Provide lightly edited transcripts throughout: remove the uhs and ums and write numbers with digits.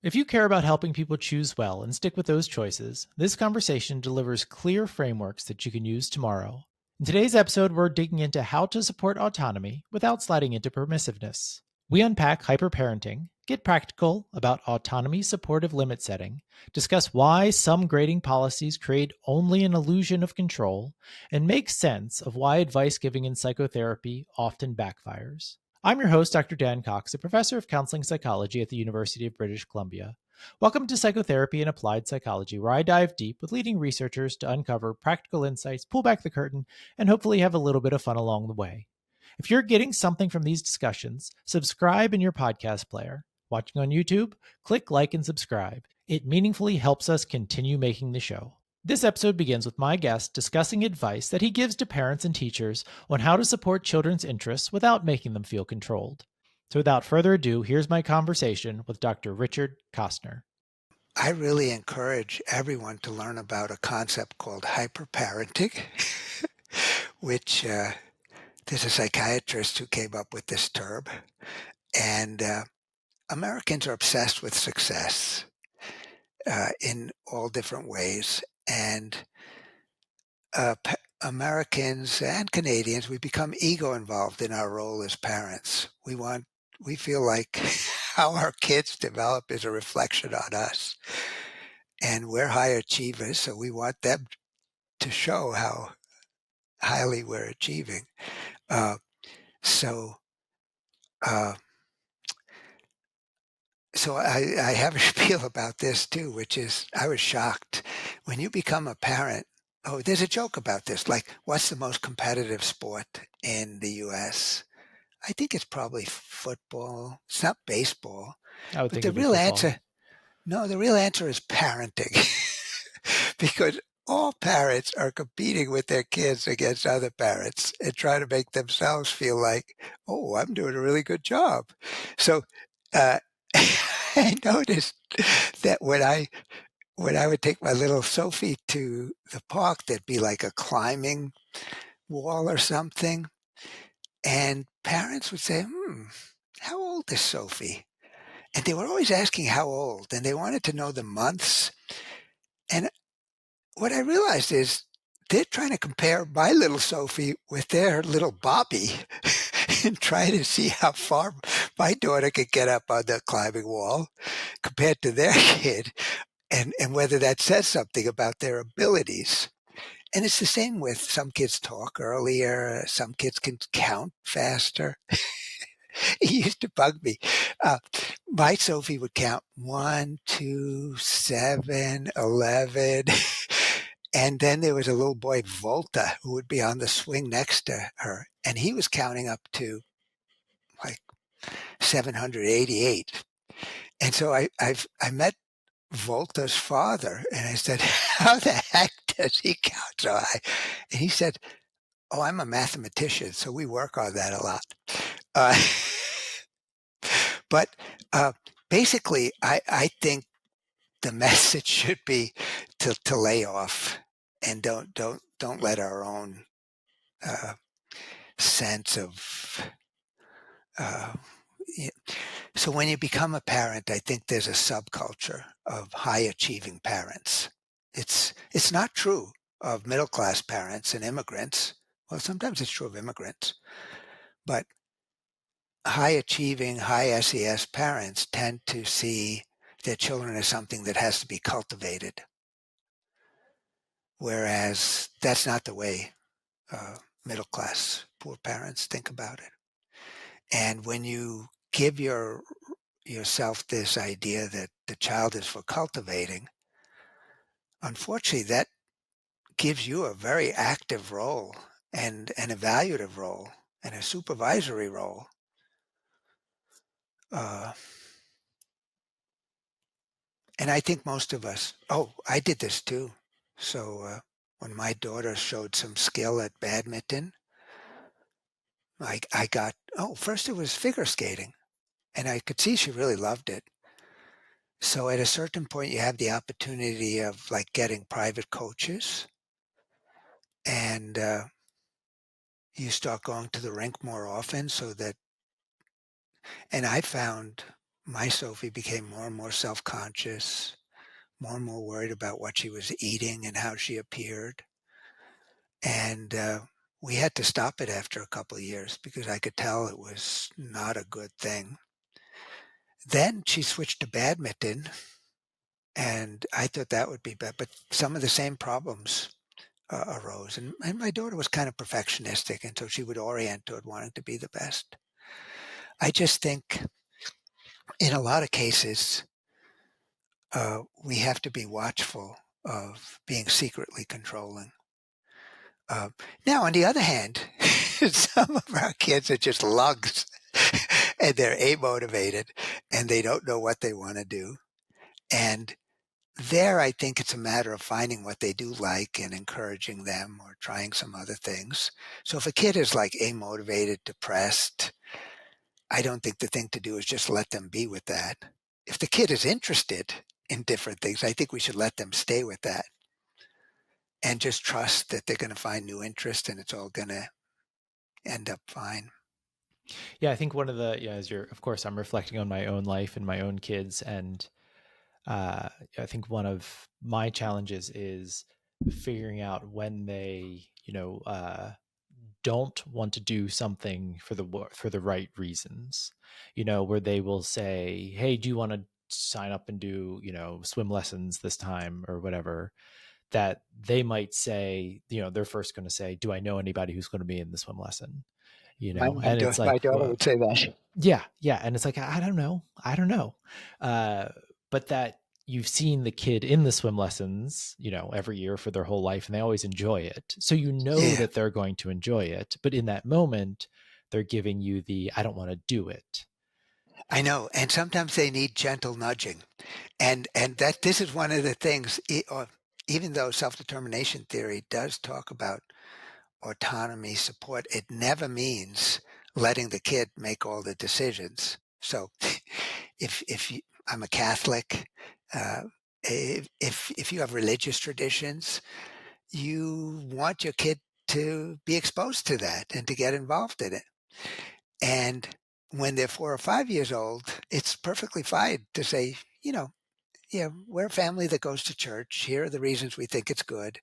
If you care about helping people choose well and stick with those choices, this conversation delivers clear frameworks that you can use tomorrow. In today's episode, we're digging into how to support autonomy without sliding into permissiveness. We unpack hyperparenting, get practical about autonomy supportive limit setting, discuss why some grading policies create only an illusion of control, and make sense of why advice giving in psychotherapy often backfires. I'm your host, Dr. Dan Cox, a professor of counseling psychology at the University of British Columbia. Welcome to Psychotherapy and Applied Psychology, where I dive deep with leading researchers to uncover practical insights, pull back the curtain, and hopefully have a little bit of fun along the way. If you're getting something from these discussions, subscribe in your podcast player. Watching on YouTube, click like and subscribe. It meaningfully helps us continue making the show. This episode begins with my guest discussing advice that he gives to parents and teachers on how to support children's interests without making them feel controlled. So without further ado, here's my conversation with Dr. Richard Koestner. I really encourage everyone to learn about a concept called hyperparenting, which there's a psychiatrist who came up with this term. And Americans are obsessed with success in all different ways. And Americans and Canadians, we become ego involved in our role as parents. We feel like how our kids develop is a reflection on us. And we're high achievers, so we want them to show how highly we're achieving. Uh, so, uh, so I have a spiel about this too, which is I was shocked when you become a parent. Oh, there's a joke about this. Like, what's the most competitive sport in the U.S.? I think it's probably football. It's not baseball. I would But think it the would be real football. answer, no, the real answer is parenting. Because all parents are competing with their kids against other parents and trying to make themselves feel like, oh, I'm doing a really good job. So uh, I noticed that when I would take my little Sophie to the park, there'd be like a climbing wall or something, and parents would say, how old is Sophie? And they were always asking how old, and they wanted to know the months. And what I realized is they're trying to compare my little Sophie with their little Bobby and try to see how far my daughter could get up on the climbing wall compared to their kid, and whether that says something about their abilities. And it's the same with some kids talk earlier, some kids can count faster. It used to bug me. Uh, my Sophie would count 1, 2, 7, 11. And then there was a little boy, Volta, who would be on the swing next to her, and he was counting up to like 788. And so I met Volta's father, and I said, "How the heck does he count so high?" And he said, "Oh, I'm a mathematician, so we work on that a lot." Uh, but uh, basically, I think the message should be to lay off and don't let our own uh, sense of uh, so when you become a parent, I think there's a subculture of high achieving parents. It's not true of middle class parents and immigrants. Well, sometimes it's true of immigrants, but high achieving, high SES parents tend to see their children as something that has to be cultivated, whereas that's not the way middle class poor parents think about it. And when you give yourself this idea that the child is for cultivating, unfortunately, that gives you a very active role and an evaluative role and a supervisory role. Uh, and I think most of us, I did this too. So when my daughter showed some skill at badminton, I got, first it was figure skating, and I could see she really loved it. So at a certain point, you have the opportunity of like getting private coaches, and you start going to the rink more often. And I found my Sophie became more and more self-conscious, more and more worried about what she was eating and how she appeared. And we had to stop it after a couple of years because I could tell it was not a good thing. Then she switched to badminton, and I thought that would be better. But some of the same problems arose. And my daughter was kind of perfectionistic, and so she would orient toward wanting to be the best. I just think in a lot of cases, we have to be watchful of being secretly controlling. Uh, Now, on the other hand, some of our kids are just lugs and they're amotivated and they don't know what they want to do. And there, I think it's a matter of finding what they do like and encouraging them or trying some other things. So if a kid is like amotivated, depressed, I don't think the thing to do is just let them be with that. If the kid is interested in different things, I think we should let them stay with that and just trust that they're going to find new interest and it's all going to end up fine. Yeah, I think one of the, as you're, of course, I'm reflecting on my own life and my own kids. And I think one of my challenges is figuring out when they, don't want to do something for the right reasons, where they will say, hey, do you want to sign up and do, swim lessons this time or whatever, that they might say, they're first going to say, do I know anybody who's going to be in the swim lesson? And it's My like, daughter well, would say that. yeah, yeah, and it's like, I don't know, uh, but that you've seen the kid in the swim lessons, every year for their whole life, and they always enjoy it. So Yeah, that they're going to enjoy it, but in that moment, they're giving you the I don't want to do it. I know. And sometimes they need gentle nudging. And that this is one of the things, even though self-determination theory does talk about autonomy support, it never means letting the kid make all the decisions. So if you, I'm a Catholic, uh, if you have religious traditions, you want your kid to be exposed to that and to get involved in it. And when they're 4 or 5 years old, it's perfectly fine to say, yeah, we're a family that goes to church. Here are the reasons we think it's good.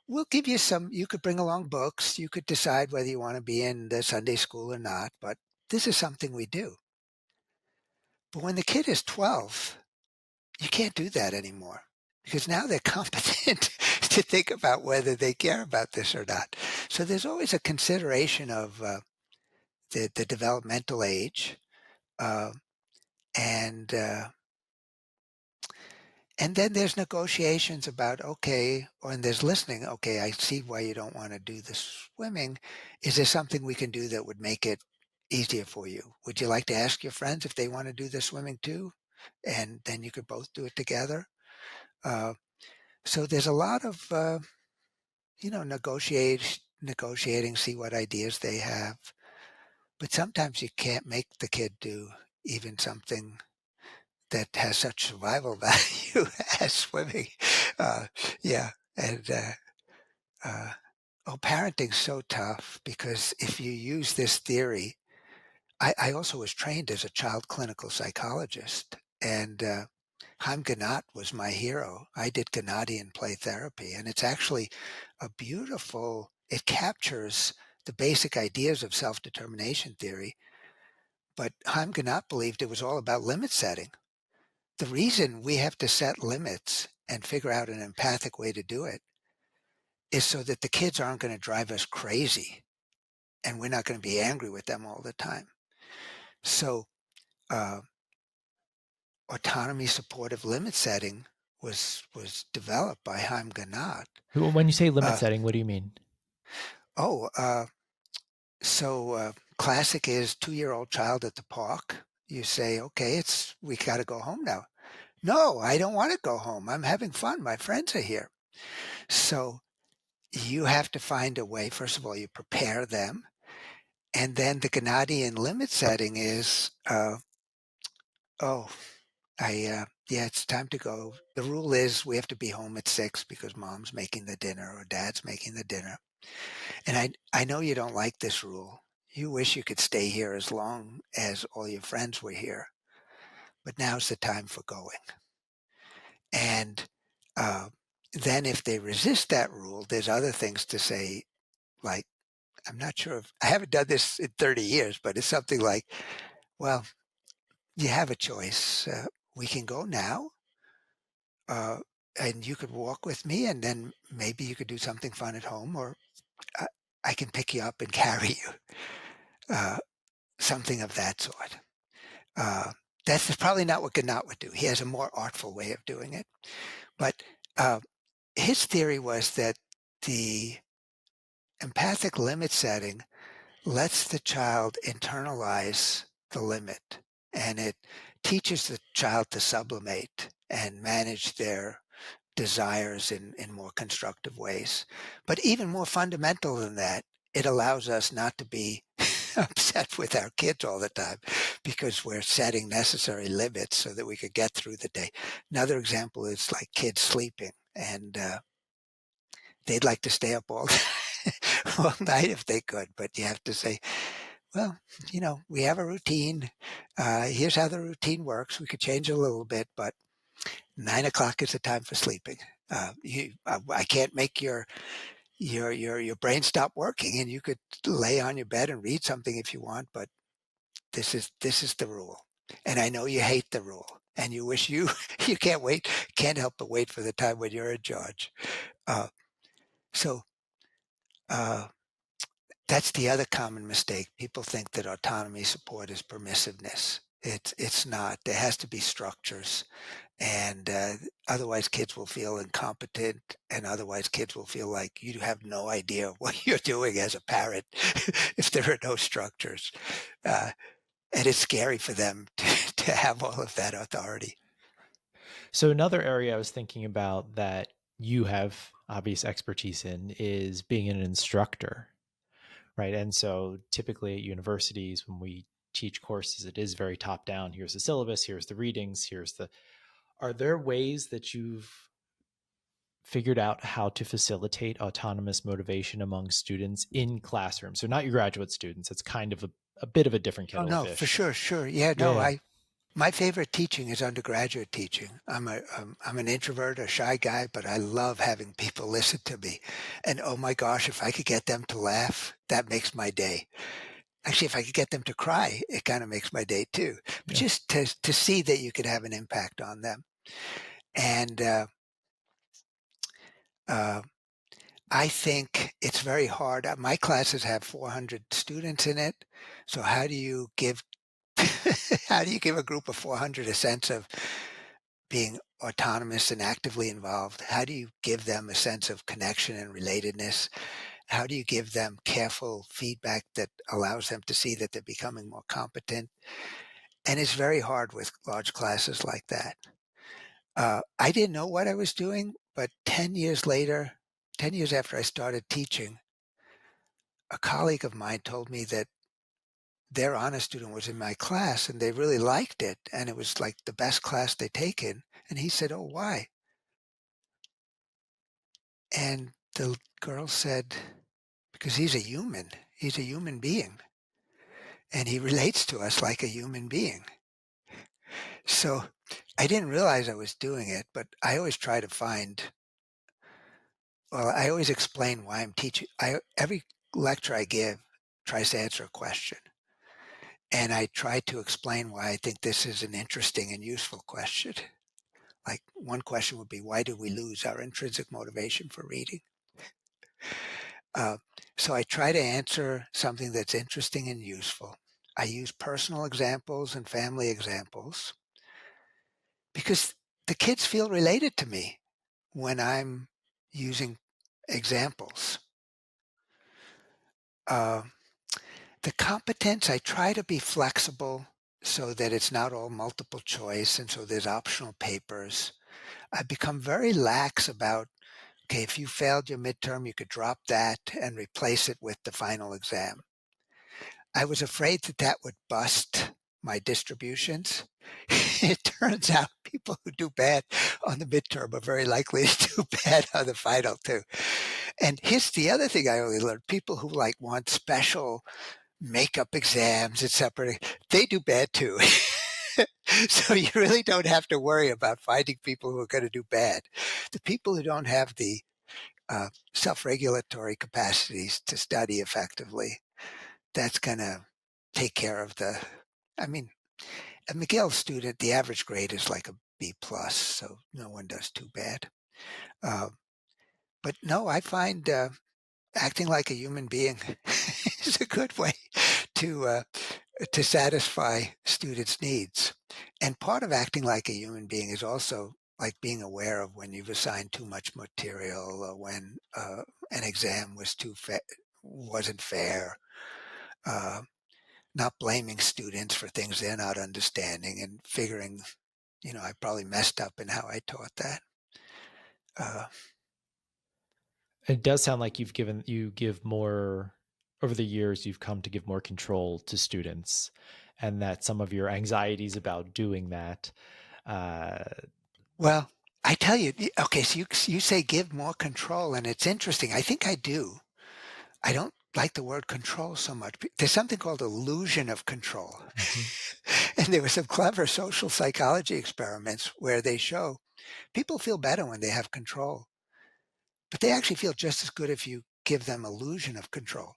We'll give you some, you could bring along books. You could decide whether you want to be in the Sunday school or not, but this is something we do. But when the kid is 12, you can't do that anymore because now they're competent to think about whether they care about this or not. So there's always a consideration of the developmental age. Uh, and And then there's negotiations about, okay, and there's listening. Okay, I see why you don't want to do the swimming. Is there something we can do that would make it easier for you? Would you like to ask your friends if they want to do the swimming too? And then you could both do it together. Uh, so there's a lot of, negotiating, see what ideas they have. But sometimes you can't make the kid do even something that has such survival value as swimming. Uh, yeah, and uh, parenting's so tough because if you use this theory, I also was trained as a child clinical psychologist, and Chaim Gnat was my hero. I did Gnatian play therapy, and it's actually a beautiful. It captures the basic ideas of self-determination theory, but Chaim Gnat believed it was all about limit setting. The reason we have to set limits and figure out an empathic way to do it is so that the kids aren't going to drive us crazy and we're not going to be angry with them all the time. So, uh, autonomy supportive limit setting was developed by Chaim Gnat. When you say limit Uh, setting, what do you mean? oh, classic is 2-year-old child at the park. You say, okay, we got to go home now. No, I don't want to go home. I'm having fun. My friends are here. So you have to find a way. First of all, you prepare them. And then the Gennadian limit setting is, oh, yeah, it's time to go. The rule is we have to be home at 6 because mom's making the dinner or dad's making the dinner. And I know you don't like this rule. You wish you could stay here as long as all your friends were here. but now's the time for going. And uh, then if they resist that rule, there's other things to say, like, I'm not sure if I haven't done this in 30 years, but it's something like, well, you have a choice. We can go now, uh, and you could walk with me, and then maybe you could do something fun at home, or I, I can pick you up and carry you, uh, something of that sort. Uh, that's probably not what Gnat would do. He has a more artful way of doing it. But uh, his theory was that the empathic limit setting lets the child internalize the limit, and it teaches the child to sublimate and manage their desires in more constructive ways. But even more fundamental than that, it allows us not to be upset with our kids all the time because we're setting necessary limits so that we could get through the day. Another example is like kids sleeping, and they'd like to stay up all all night if they could, but you have to say, well, we have a routine. Here's how the routine works. We could change it a little bit, but 9 o'clock is the time for sleeping. I can't make your brain stop working, and you could lay on your bed and read something if you want, but this is the rule. And I know you hate the rule, and you wish you can't help but wait for the time when you're in charge. Uh, so uh, that's the other common mistake. People think that autonomy support is permissiveness. It's not. There has to be structures, and otherwise kids will feel incompetent, and otherwise kids will feel like you have no idea what you're doing as a parent if there are no structures. Uh, and it's scary for them to have all of that authority. So another area I was thinking about that you have obvious expertise in is being an instructor, right? And so typically at universities, when we teach courses, it is very top down. Here's the syllabus, here's the readings, are there ways that you've figured out how to facilitate autonomous motivation among students in classrooms? So not your graduate students. It's kind of a bit of a different Oh kettle of no, for fish. sure, sure. Yeah, no, Yeah. my favorite teaching is undergraduate teaching. I'm an introvert, a shy guy, but I love having people listen to me. And oh my gosh, if I could get them to laugh, that makes my day. Actually, if I could get them to cry, it kind of makes my day too. But Yeah. just to see that you could have an impact on them. And uh, I think it's very hard. My classes have 400 students in it. So how do you give how do you give a group of 400 a sense of being autonomous and actively involved? How do you give them a sense of connection and relatedness? How do you give them careful feedback that allows them to see that they're becoming more competent? And it's very hard with large classes like that. I didn't know what I was doing, but 10 years later, 10 years after I started teaching, a colleague of mine told me that their honor student was in my class and they really liked it. And it was like the best class they'd taken. And he said, "Oh, why?" And the girl said, "Because he's a human being, and he relates to us like a human being." So I didn't realize I was doing it, but I always try to I always explain why I'm teaching. Every lecture I give tries to answer a question. And I try to explain why I think this is an interesting and useful question. Like one question would be, why do we lose our intrinsic motivation for reading? Uh, so I try to answer something that's interesting and useful. I use personal examples and family examples because the kids feel related to me when I'm using examples. Uh, the competence, I try to be flexible so that it's not all multiple choice and so there's optional papers. I've become very lax about, okay, if you failed your midterm, you could drop that and replace it with the final exam. I was afraid that that would bust my distributions. It turns out people who do bad on the midterm are very likely to do bad on the final too. And here's the other thing I only learned. People who like want special makeup exams, etc., they do bad too. So you really don't have to worry about finding people who are going to do bad. The people who don't have the self-regulatory capacities to study effectively, that's going to take care of the, I mean, a McGill student, the average grade is like a B plus, so no one does too bad. Uh, but no, I find acting like a human being is a good way to uh, to satisfy students' needs. And part of acting like a human being is also like being aware of when you've assigned too much material, or when an exam was wasn't fair. Uh, Not blaming students for things they're not understanding, and figuring, I probably messed up in how I taught that. Uh, It does sound like you give more over the years, you've come to give more control to students, and that some of your anxieties about doing that. Uh, well, I tell you, okay, so you say give more control, and it's interesting. I think I do. I don't like the word control so much. There's something called illusion of control. mhm. And there were some clever social psychology experiments where they show people feel better when they have control, but they actually feel just as good if you give them illusion of control.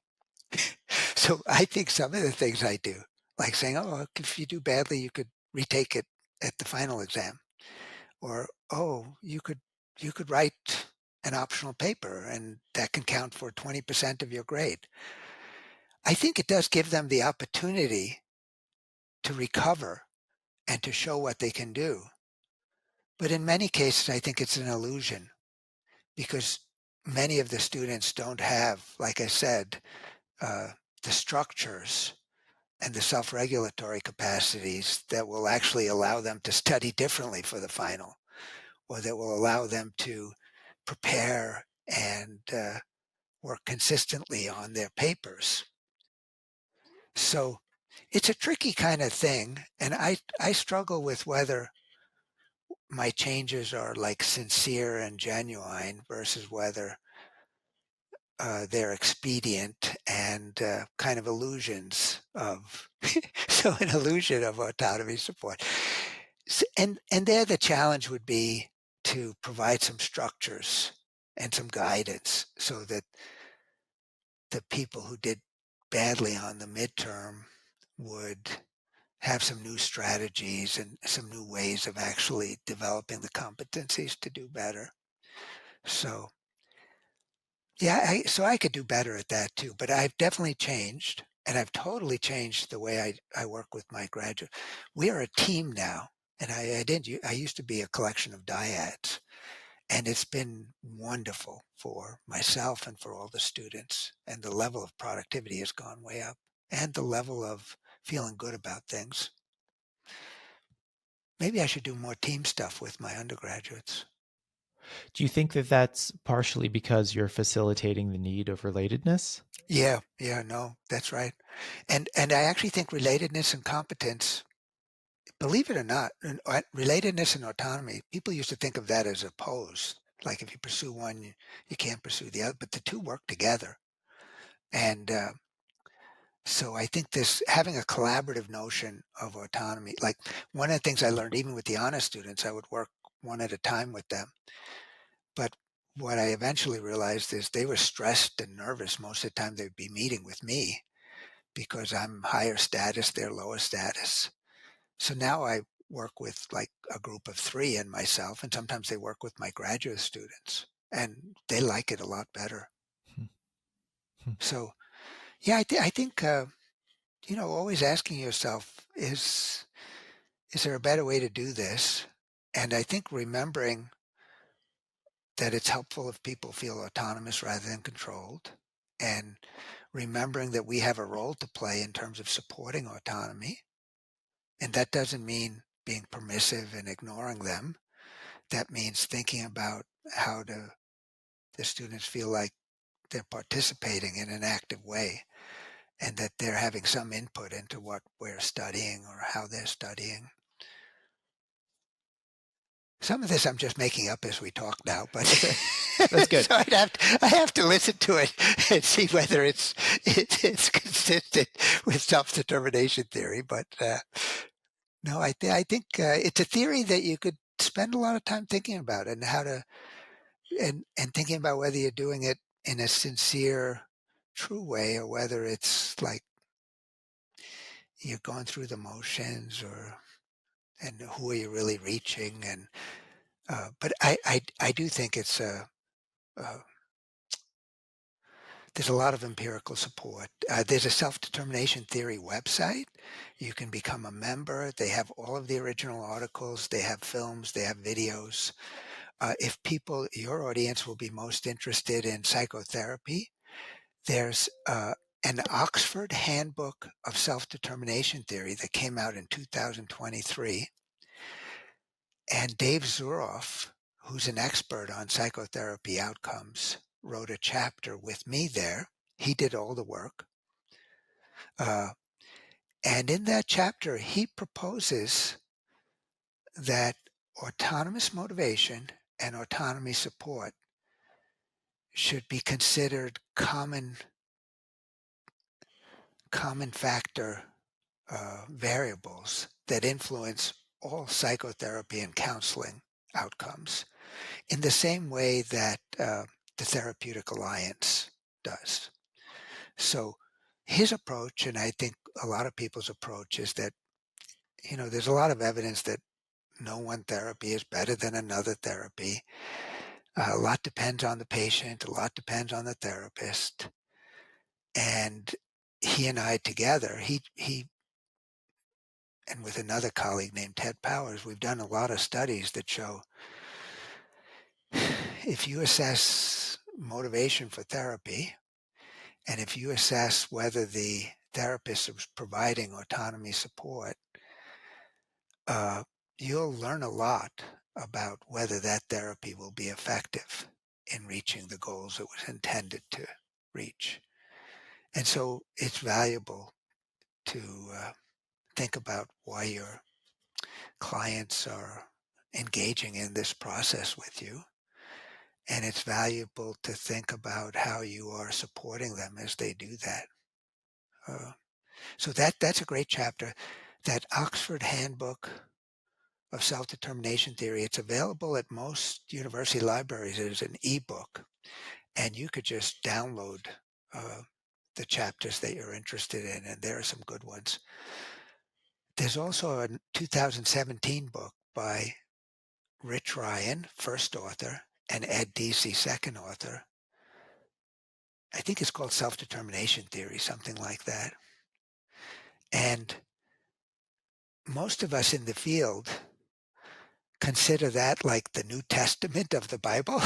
So I think some of the things I do, like saying, oh, if you do badly, you could retake it at the final exam. Or, oh, you could write an optional paper and that can count for 20% of your grade. I think it does give them the opportunity to recover and to show what they can do. But in many cases, I think it's an illusion, because many of the students don't have, like I said, uh, the structures and the self-regulatory capacities that will actually allow them to study differently for the final, or that will allow them to prepare and work consistently on their papers. So it's a tricky kind of thing, and I struggle with whether my changes are like sincere and genuine versus whether they're expedient and kind of illusions of so an illusion of autonomy support. And there the challenge would be to provide some structures and some guidance so that the people who did badly on the midterm would have some new strategies and some new ways of actually developing the competencies to do better. So yeah, so I could do better at that too, but I've definitely changed, and I've totally changed the way I work with my graduate. We are a team now, and I used to be a collection of dyads, and it's been wonderful for myself and for all the students, and the level of productivity has gone way up, and the level of feeling good about things. Maybe I should do more team stuff with my undergraduates. Do you think that that's partially because you're facilitating the need of relatedness? Yeah, yeah, no, that's right. And I actually think relatedness and competence, believe it or not, relatedness and autonomy, people used to think of that as opposed. Like if you pursue one, you can't pursue the other, but the two work together. And so I think this having a collaborative notion of autonomy, like one of the things I learned even with the honor students, I would work one at a time with them. But what I eventually realized is they were stressed and nervous most of the time they'd be meeting with me, because I'm higher status, they're lower status. So now I work with like a group of three and myself, and sometimes they work with my graduate students, and they like it a lot better. Hmm. Hmm. So yeah, I think always asking yourself, is there a better way to do this? And I think remembering that it's helpful if people feel autonomous rather than controlled, and remembering that we have a role to play in terms of supporting autonomy. And that doesn't mean being permissive and ignoring them. That means thinking about how the students feel like they're participating in an active way, and that they're having some input into what we're studying or how they're studying. Some of this I'm just making up as we talk now, but Okay, that's good. so I have to listen to it and see whether it's consistent with self-determination theory. But No, I think it's a theory that you could spend a lot of time thinking about, and how to, and thinking about whether you're doing it in a sincere, true way, or whether it's like you're going through the motions, or and who are you really reaching, and but I do think it's a there's a lot of empirical support. There's a self-determination theory website. You can become a member. They have all of the original articles. They have films. They have videos. If people, your audience will be most interested in psychotherapy, there's an Oxford Handbook of Self-Determination Theory that came out in 2023. And Dave Zuroff, who's an expert on psychotherapy outcomes, wrote a chapter with me there. He did all the work. Uh, and in that chapter, he proposes that autonomous motivation and autonomy support should be considered common factor variables that influence all psychotherapy and counseling outcomes, in the same way that the Therapeutic Alliance does. So his approach, and I think a lot of people's approach, is that, there's a lot of evidence that no one therapy is better than another therapy. A lot depends on the patient, a lot depends on the therapist. And he and I together, he and with another colleague named Ted Powers, we've done a lot of studies that show if you assess motivation for therapy, and if you assess whether the therapist is providing autonomy support, you'll learn a lot about whether that therapy will be effective in reaching the goals it was intended to reach. And so it's valuable to think about why your clients are engaging in this process with you. And it's valuable to think about how you are supporting them as they do that. Uh, so that's a great chapter. That Oxford Handbook of Self-Determination Theory, it's available at most university libraries as an ebook, and you could just download uh, the chapters that you're interested in, and there are some good ones. There's also a 2017 book by Rich Ryan, first author, and Ed Deasy, second author. I think it's called Self-Determination Theory, something like that. And most of us in the field consider that like the New Testament of the Bible.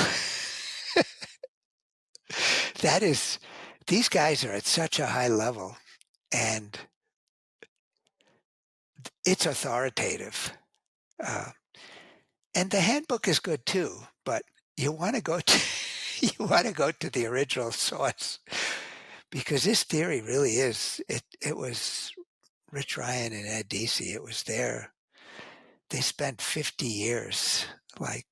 That is, these guys are at such a high level, and it's authoritative. Uh, and the handbook is good too, but you want to go to you want to go to the original source, because this theory really is it was Rich Ryan and Ed Deasy. It was there. They spent 50 years, like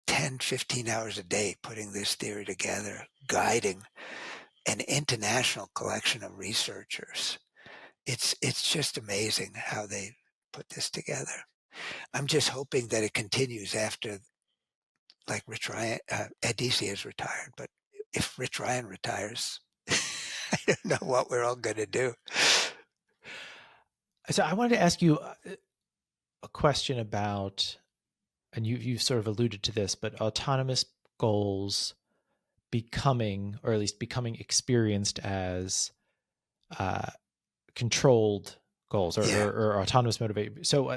10, 15 hours a day putting this theory together, guiding an international collection of researchers. It's just amazing how they put this together. I'm just hoping that it continues after, like, Rich Ryan, Ed Deasy is retired, but if Rich Ryan retires, I don't know what we're all going to do. So I wanted to ask you a question about, and you've sort of alluded to this, but autonomous goals becoming, or at least becoming experienced as uh, controlled goals, Yeah, or autonomous motivation. So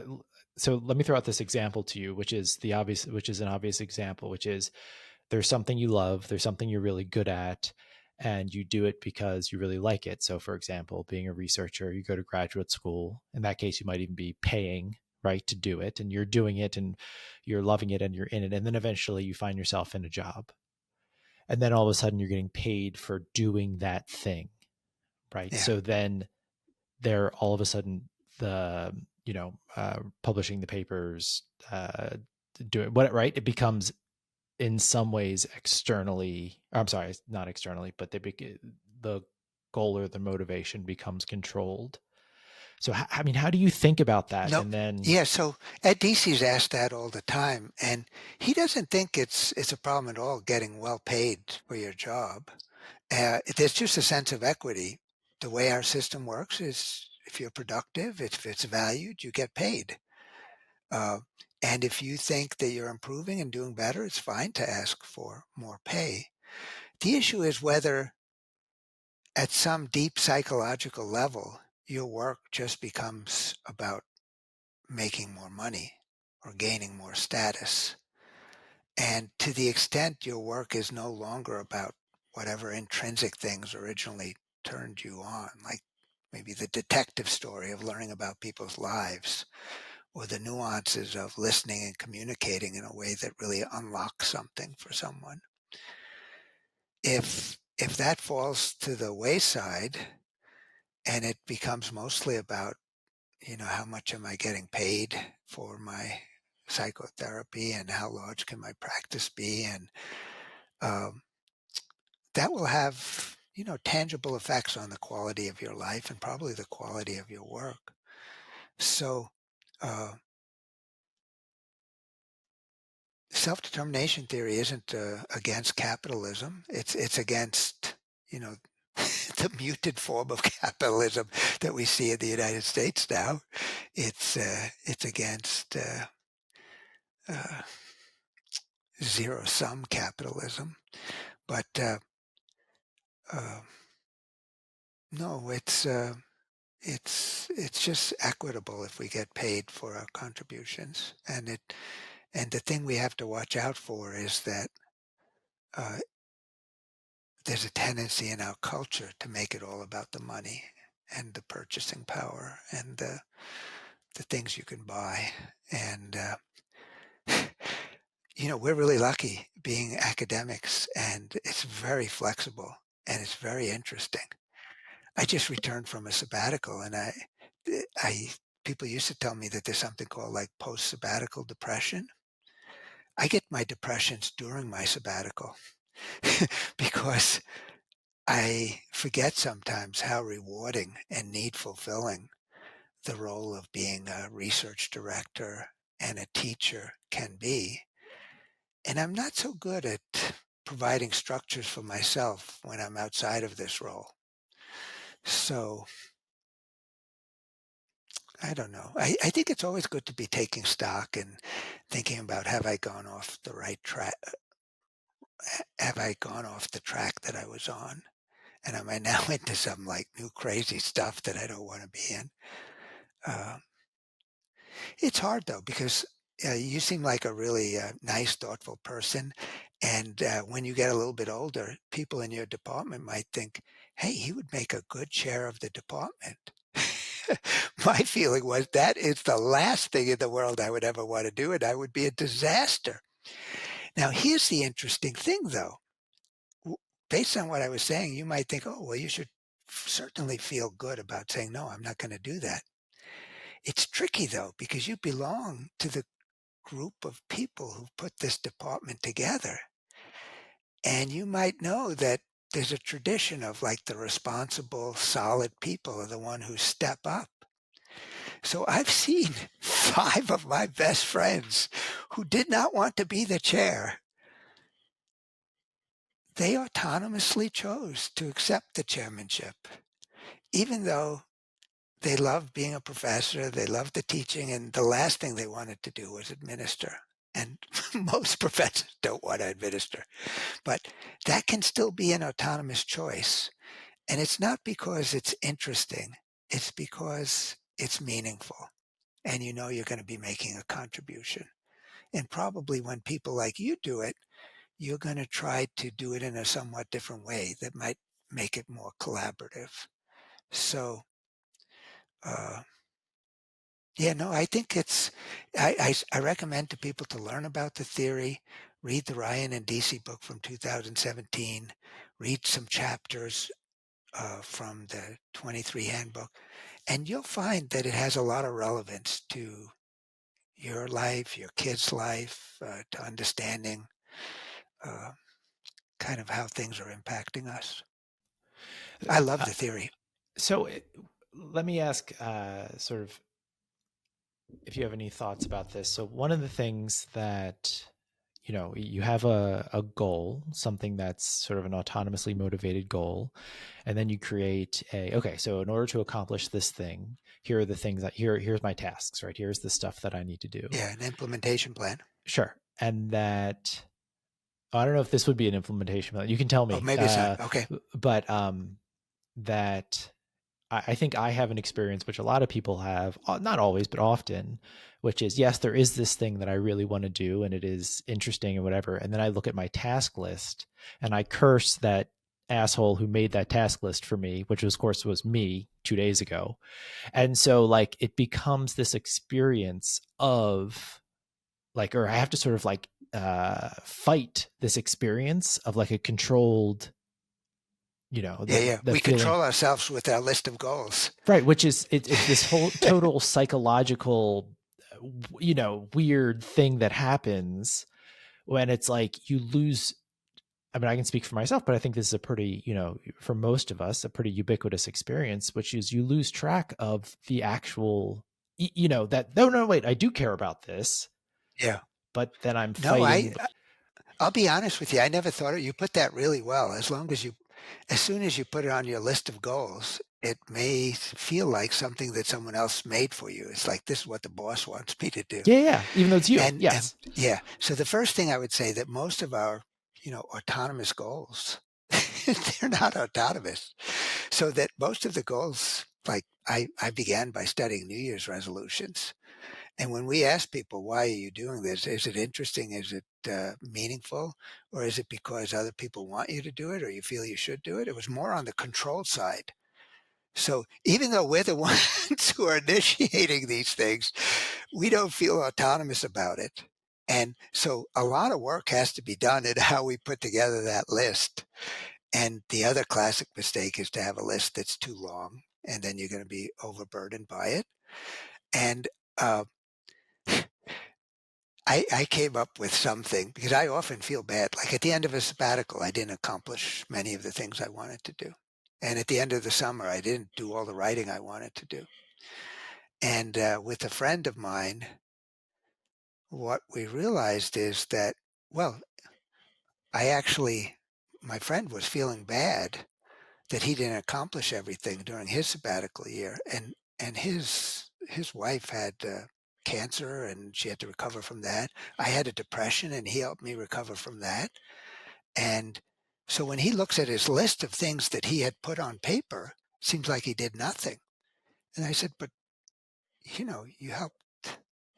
let me throw out this example to you, which is an obvious example, which is there's something you love, there's something you're really good at, and you do it because you really like it. So, for example, being a researcher, you go to graduate school. In that case, you might even be paying, right, to do it, and you're doing it and you're loving it and you're in it. And then eventually you find yourself in a job. And then all of a sudden you're getting paid for doing that thing, right? yeah, So then they're all of a sudden the, publishing the papers, doing what, right? It becomes in some ways externally, I'm sorry, not externally, but the goal or the motivation becomes controlled. So, I mean, how do you think about that? No, And then, yeah, so Ed Dece's asked that all the time, and he doesn't think it's a problem at all getting well paid for your job. There's just a sense of equity. The way our system works is if you're productive, if it's valued, you get paid. Uh, and if you think that you're improving and doing better, it's fine to ask for more pay. The issue is whether at some deep psychological level, your work just becomes about making more money or gaining more status. And to the extent your work is no longer about whatever intrinsic things originally turned you on, like maybe the detective story of learning about people's lives, or the nuances of listening and communicating in a way that really unlocks something for someone. If that falls to the wayside and it becomes mostly about, how much am I getting paid for my psychotherapy and how large can my practice be, and um, that will have, tangible effects on the quality of your life and probably the quality of your work. So uh, self-determination theory isn't against capitalism. It's against, the muted form of capitalism that we see in the United States now. It's against uh, zero-sum capitalism. But uh, no, it's just equitable if we get paid for our contributions, and the thing we have to watch out for is that uh, there's a tendency in our culture to make it all about the money and the purchasing power and the things you can buy. And we're really lucky being academics, and it's very flexible and it's very interesting. I just returned from a sabbatical, and I people used to tell me that there's something called like post-sabbatical depression. I get my depressions during my sabbatical because I forget sometimes how rewarding and need fulfilling the role of being a research director and a teacher can be. And I'm not so good at providing structures for myself when I'm outside of this role. So I don't know. I think it's always good to be taking stock and thinking about, have I gone off the right track? Have I gone off the track that I was on? And am I now into some like new crazy stuff that I don't want to be in? Uh, it's hard though, because you seem like a really nice, thoughtful person. And when you get a little bit older, people in your department might think, hey, he would make a good chair of the department. My feeling was that is the last thing in the world I would ever want to do, and I would be a disaster. Now, here's the interesting thing, though. Based on what I was saying, you might think, oh, well, you should certainly feel good about saying, no, I'm not going to do that. It's tricky, though, because you belong to the group of people who put this department together. And you might know that there's a tradition of like the responsible, solid people are the one who step up. So I've seen 5 of my best friends who did not want to be the chair. They autonomously chose to accept the chairmanship, even though they loved being a professor, they loved the teaching, and the last thing they wanted to do was administer. And most professors don't want to administer. But that can still be an autonomous choice. And it's not because it's interesting, it's because it's meaningful. And you're going to be making a contribution. And probably when people like you do it, you're going to try to do it in a somewhat different way that might make it more collaborative. So, uh, yeah, no, I think I recommend to people to learn about the theory, read the Ryan and Deci book from 2017, read some chapters from the 23 handbook, and you'll find that it has a lot of relevance to your life, your kid's life, to understanding uh, kind of how things are impacting us. I love uh, the theory. so let me ask sort of if you have any thoughts about this. So one of the things that you have a goal, something that's sort of an autonomously motivated goal, and then you create a okay, so in order to accomplish this thing, here are the things that here's my tasks, right? Here's the stuff that I need to do. Yeah, an implementation plan. Sure. And that I don't know if this would be an implementation plan. You can tell Oh, me. maybe it's not. Okay. But that I think I have an experience which a lot of people have, not always, but often, which is yes, there is this thing that I really want to do and it is interesting and whatever. And then I look at my task list and I curse that asshole who made that task list for me, which of course was me 2 days ago. And so like it becomes this experience of like, or I have to sort of like fight this experience of like a controlled, Yeah, yeah. the We feeling. control ourselves with our list of goals. Right, which is it's this whole total psychological, weird thing that happens when it's like you lose. I mean, I can speak for myself, but I think this is a pretty, for most of us, a pretty ubiquitous experience, which is you lose track of the actual, that no, no, wait, I do care about this, Yeah. but then I'm No, fighting. I'll be honest with you. I never thought of you put that really well. As soon as you put it on your list of goals, it may feel like something that someone else made for you. It's like, this is what the boss wants me to do. Yeah, yeah, even though it's you, And yes, yeah, so the first thing I would say that most of our, autonomous goals, they're not autonomous. So that most of the goals, like I began by studying New Year's resolutions. And when we ask people, why are you doing this? Is it interesting? Is it meaningful? Or is it because other people want you to do it or you feel you should do it? It was more on the control side. So even though we're the ones who are initiating these things, we don't feel autonomous about it. And so a lot of work has to be done in how we put together that list. And the other classic mistake is to have a list that's too long, and then you're going to be overburdened by it. And uh, I came up with something because I often feel bad. Like at the end of a sabbatical, I didn't accomplish many of the things I wanted to do. And at the end of the summer, I didn't do all the writing I wanted to do. And with a friend of mine, what we realized is that, well, my friend was feeling bad that he didn't accomplish everything during his sabbatical year. And his wife had cancer and she had to recover from that. I had a depression and he helped me recover from that. And so when he looks at his list of things that he had put on paper, it seems like he did nothing. And I said, but you helped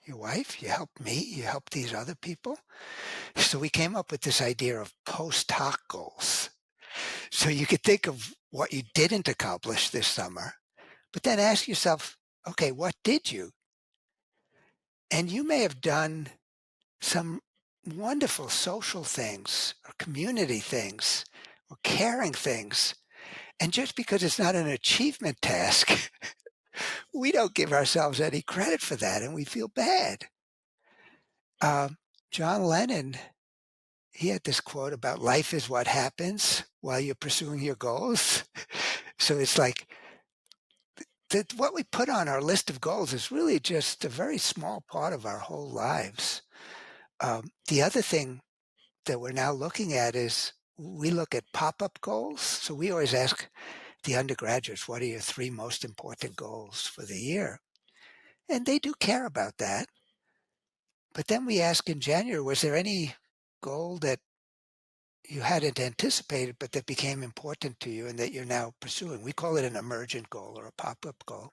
your wife, you helped me, you helped these other people. So we came up with this idea of post hoc goals. So you could think of what you didn't accomplish this summer, but then ask yourself, okay, what did you? And you may have done some wonderful social things or community things or caring things. And just because it's not an achievement task, we don't give ourselves any credit for that and we feel bad. Um, John Lennon, he had this quote about life is what happens while you're pursuing your goals. So it's like that what we put on our list of goals is really just a very small part of our whole lives. The other thing that we're now looking at is we look at pop-up goals. So we always ask the undergraduates, what are your three most important goals for the year? And they do care about that. But then we ask in January, was there any goal that you hadn't anticipated, but that became important to you and that you're now pursuing? We call it an emergent goal or a pop-up goal.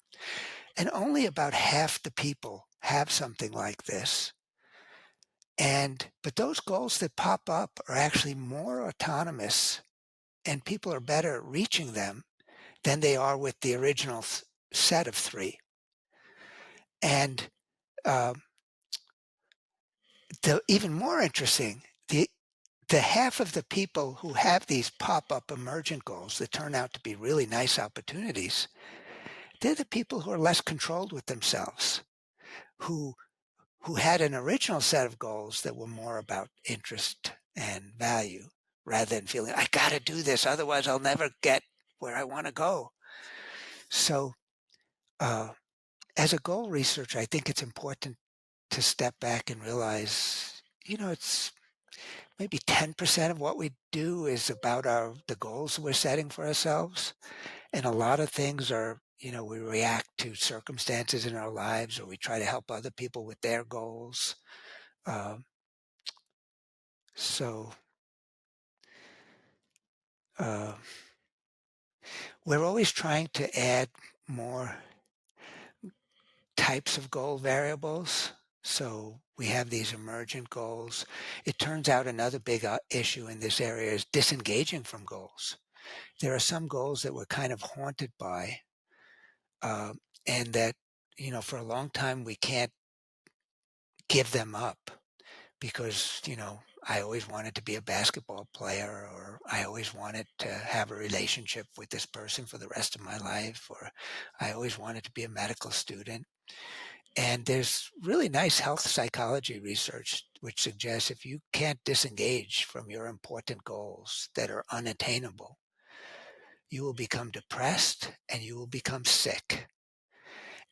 And only about half the people have something like this. But those goals that pop up are actually more autonomous and people are better at reaching them than they are with the original set of three. And um, even more interesting, the half of the people who have these pop-up emergent goals that turn out to be really nice opportunities, they're the people who are less controlled with themselves, who had an original set of goals that were more about interest and value rather than feeling, I got to do this, otherwise I'll never get where I want to go. So Uh, as a goal researcher, I think it's important to step back and realize, it's maybe 10% of what we do is about the goals we're setting for ourselves. And a lot of things are, we react to circumstances in our lives, or we try to help other people with their goals. Um, so uh, we're always trying to add more types of goal variables. So we have these emergent goals. It turns out another big issue in this area is disengaging from goals. There are some goals that we're kind of haunted by, uh, and that, for a long time we can't give them up because, I always wanted to be a basketball player, or I always wanted to have a relationship with this person for the rest of my life, or I always wanted to be a medical student. And there's really nice health psychology research which suggests if you can't disengage from your important goals that are unattainable, you will become depressed and you will become sick.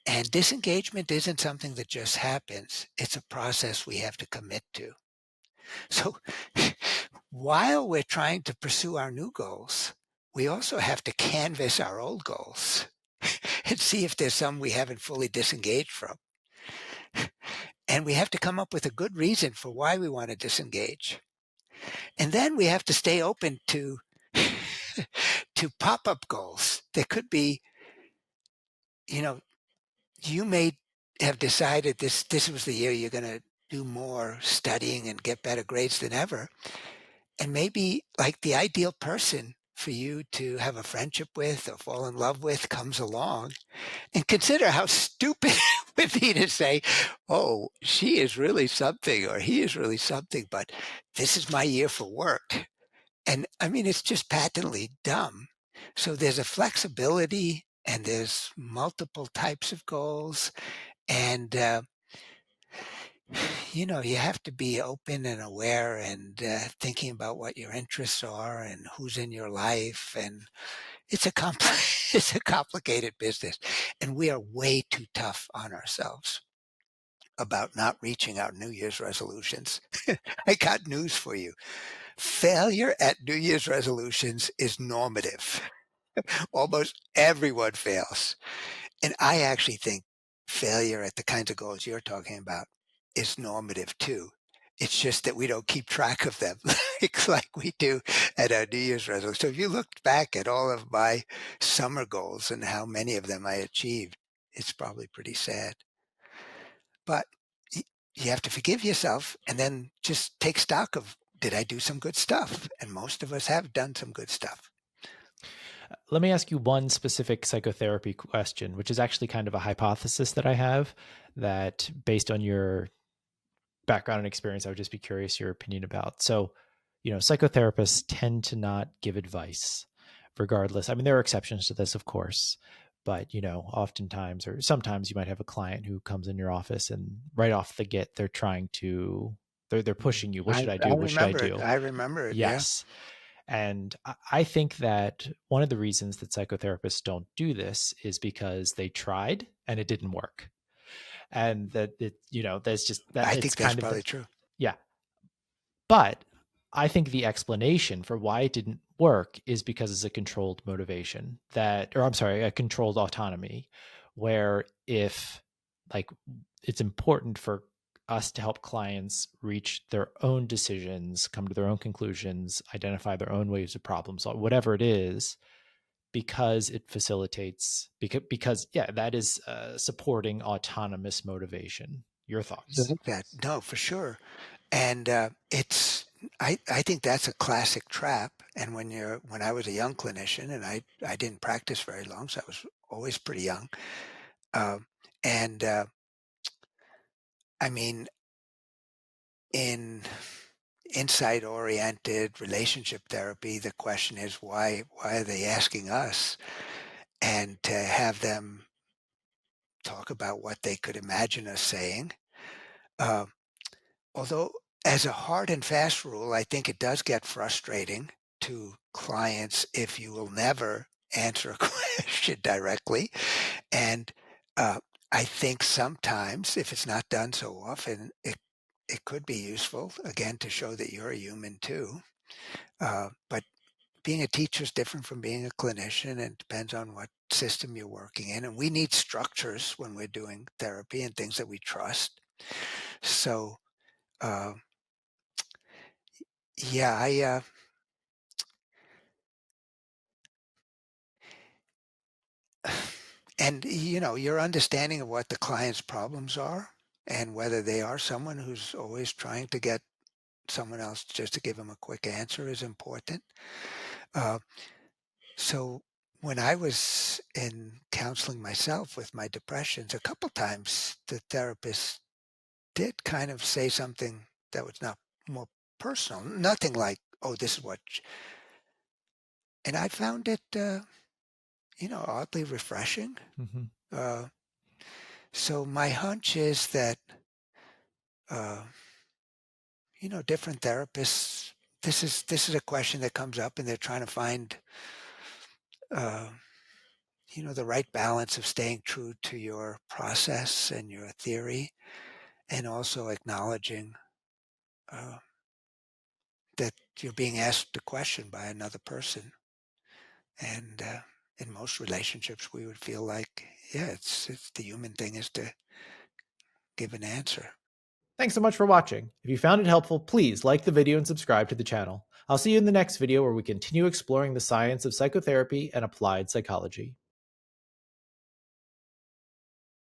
And disengagement isn't something that just happens, it's a process we have to commit to. So while we're trying to pursue our new goals, we also have to canvas our old goals and see if there's some we haven't fully disengaged from. And we have to come up with a good reason for why we want to disengage. And then we have to stay open to to pop-up goals. There could be, you know, you may have decided this was the year you're going to do more studying and get better grades than ever. And maybe like the ideal person for you to have a friendship with or fall in love with comes along, and consider how stupid it would be to say, oh, she is really something or he is really something, but this is my year for work. And I mean, it's just patently dumb. So there's a flexibility and there's multiple types of goals. And, you have to be open and aware and thinking about what your interests are and who's in your life. And it's a it's a complicated business. And we are way too tough on ourselves about not reaching our New Year's resolutions. I got news for you. Failure at New Year's resolutions is normative. Almost everyone fails. And I actually think failure at the kinds of goals you're talking about is normative too. It's just that we don't keep track of them like we do at our New Year's resolution. So if you looked back at all of my summer goals and how many of them I achieved, it's probably pretty sad. But you have to forgive yourself and then just take stock of, did I do some good stuff? And most of us have done some good stuff. Let me ask you one specific psychotherapy question, which is actually kind of a hypothesis that I have that based on your background and experience, I would just be curious your opinion about. So, psychotherapists tend to not give advice regardless. I mean, there are exceptions to this, of course, but, oftentimes or sometimes you might have a client who comes in your office and right off the get, they're pushing you. What I, should I I do? What should I remember it. do? I remember it. Yeah. Yes. And I think that one of the reasons that psychotherapists don't do this is because they tried and it didn't work. And that there's just that I it's think that's kind of probably true. yeah. But I think the explanation for why it didn't work is because it's a controlled motivation or I'm sorry, a controlled autonomy, where if like it's important for us to help clients reach their own decisions, come to their own conclusions, identify their own ways of problem solve, whatever it is, because it facilitates, because yeah, that is supporting autonomous motivation. Your thoughts? Like that. No, for sure. And I think that's a classic trap. And when I was a young clinician and I didn't practice very long, so I was always pretty young. Um, and I mean, in insight oriented relationship therapy, the question is why are they asking us? And to have them talk about what they could imagine us saying. Uh, Although, as a hard and fast rule, I think it does get frustrating to clients if you will never answer a question directly. And Uh, I think sometimes, if it's not done so often, it could be useful, again, to show that you're a human too. But being a teacher is different from being a clinician, and depends on what system you're working in. And we need structures when we're doing therapy and things that we trust. So, uh, yeah, and your understanding of what the client's problems are and whether they are someone who's always trying to get someone else just to give them a quick answer is important. Uh, so when I was in counseling myself with my depressions, a couple times the therapist did kind of say something that was not more personal, nothing like, "Oh, this is what," and I found it, oddly refreshing. Hmm. Uh, so my hunch is that, uh, different therapists. This is a question that comes up, and they're trying to find, uh, the right balance of staying true to your process and your theory, and also acknowledging uh, that you're being asked a question by another person. And in most relationships, we would feel like, yeah, it's the human thing is to give an answer. Thanks so much for watching. If you found it helpful, please like the video and subscribe to the channel. I'll see you in the next video where we continue exploring the science of psychotherapy and applied psychology.